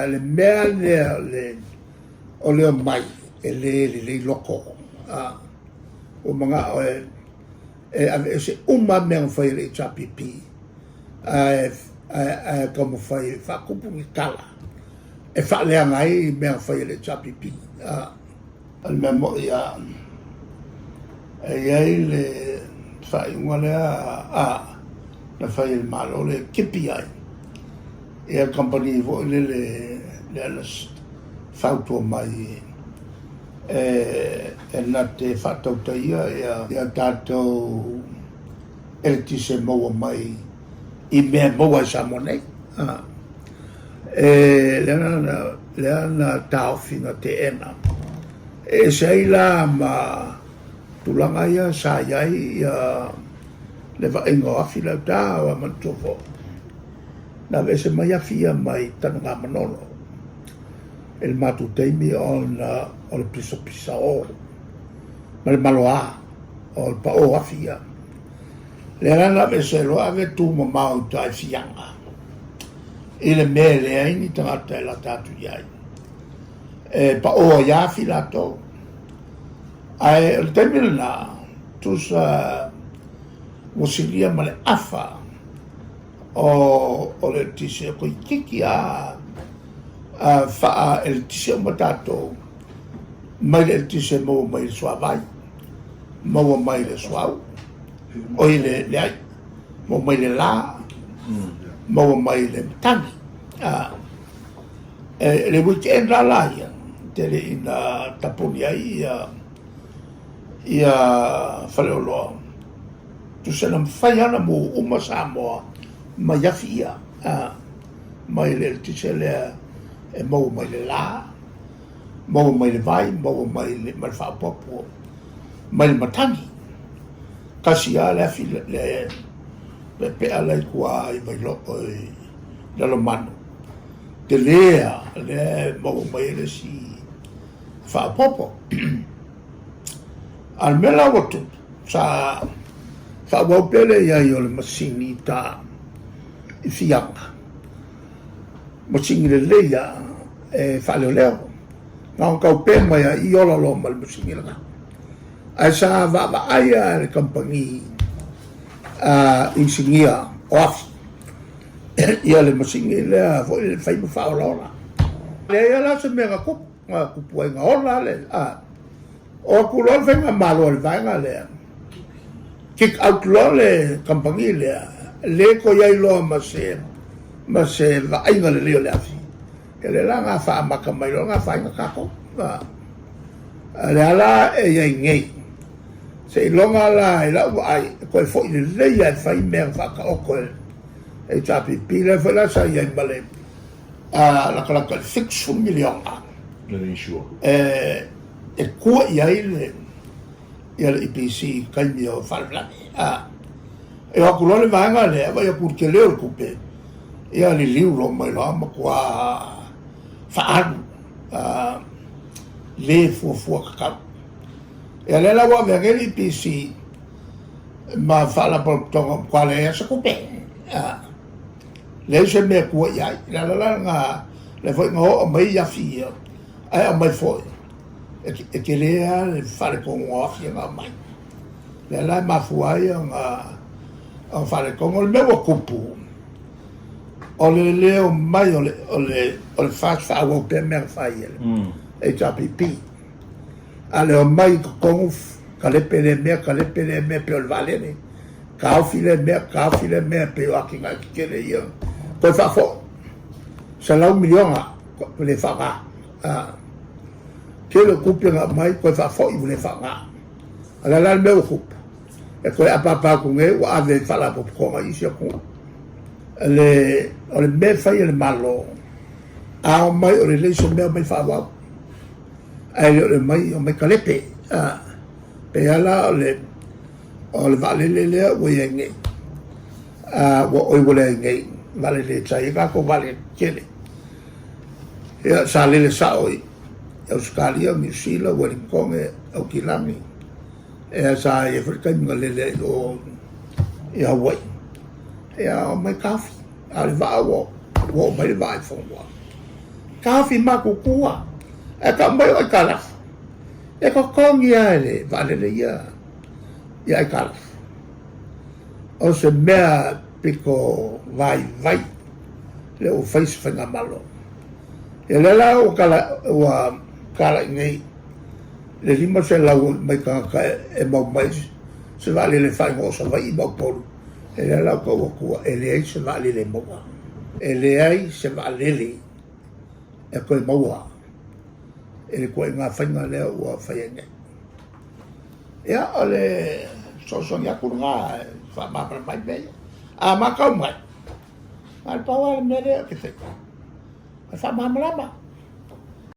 le mea o leo mai e le loko o mga e se uma mea whai le chapipi como whai whakupu i kala e whalea ngai mea whai le chapipi al mea mo ia e iei le whai unga lea na whai le malo le kipi ai e a company vo le alas whautua mai e na te whatautaia e a tātou eletise maua mai i mea maua i Samonei lea na tāwhinga te ena e sei la ma tulanga ia sa iai le vainga afi lau tā o a mantofo na vese mai afia mai tananga manono el matu teimi on o le pisa o ma le maloa o le pa o afia le ana vese lo ave tu mo mau tai fianga ile me le ai tangata e la tatu iai e pa o ia filato ai el teimi na tusa musilia ma le afa o le tise ko kiki fa el tise o matato mai le tise mo mai suavai mo mai le suau o ile le ai mo mai le la mo mai le tangi le weekend la ia tele ina taponia ia faleolo tu se nam faiana mo uma samoa mai afia mai le tise le e mau mai le la mau mai le vai mau mai le malfa popo mai le matangi kasi a le afi le pe ala kua i mai lo le lo mano te lea le mau mai le si fa popo al mela watu sa wau pele ia i o le masini ta i fianga mosingi le leia e whaleo leo ngā kau pēma ia i ola lo ma le mosingi langa ai sa vava aia le kampani insingia o afi ia le mosingi lea foi le whaimu whaola le ia la se mega kupu ai ngā ola le o kulo whenga malo le vaenga lea kick out lo le kampani lea le ko iai lo ma se vainga le leo le afi e le la ngā wha maka mai lo ngā whainga kako le ala e iai ngei se i longa la e lau ai koe fo i le leia e whai mea whaka oko e tapi pile whala sa iai male laka le 6 milion e kua iai le IPC kaimi o whalblani e wakulo le vaenga le vai a kurke leo le kupe ia li liuro mai la ma kua fa'anu le fuafua kakau e le la wa vengeli PC ma fala por tonga kua le esa kupe le se me kua iai la nga le foi ngo mai ia fia ai mai foi e ke lea le fale kongo afia nga mai le la ma fuai nga fale kongo le mewa kupu o le leo mai o le fast awo pe mer fai ele e chapipi ale o mai kongo ka le pele me pe o valene ka file me pe o akinga kele ia ko fa fo sa la 1 million le fa ke le kupe nga mai ko fa fo i le fa ala la me o kup e ko apa ko nge wa ave fala po ko mai sia ko o le me fai le malo a mai o le so me mai fa wa ai le mai o me kalepe pe ala o le vale le o yenge o le nge vale le tsai ka ko vale kele ya sale le saoi Australia New Zealand Wellington o kilami e sa e Afrika ngale o e Hawaii e mai kafi ale va wo mai vai fo wa kafi makukua e ka mai o kala e ka kongi ale vale le ia kala o se mea piko vai le o fais fanga malo e le la o kala nei le lima se la mai ka e mau mai se vale le fai mo sa vai mau polu e le la ko e le se vale le mo e le ai se vale le e ko mau e le ko nga fanga le o fai nei ya ole so ya kurga fa ma mai bella a ma ka mai al pawal mere ke te fa ma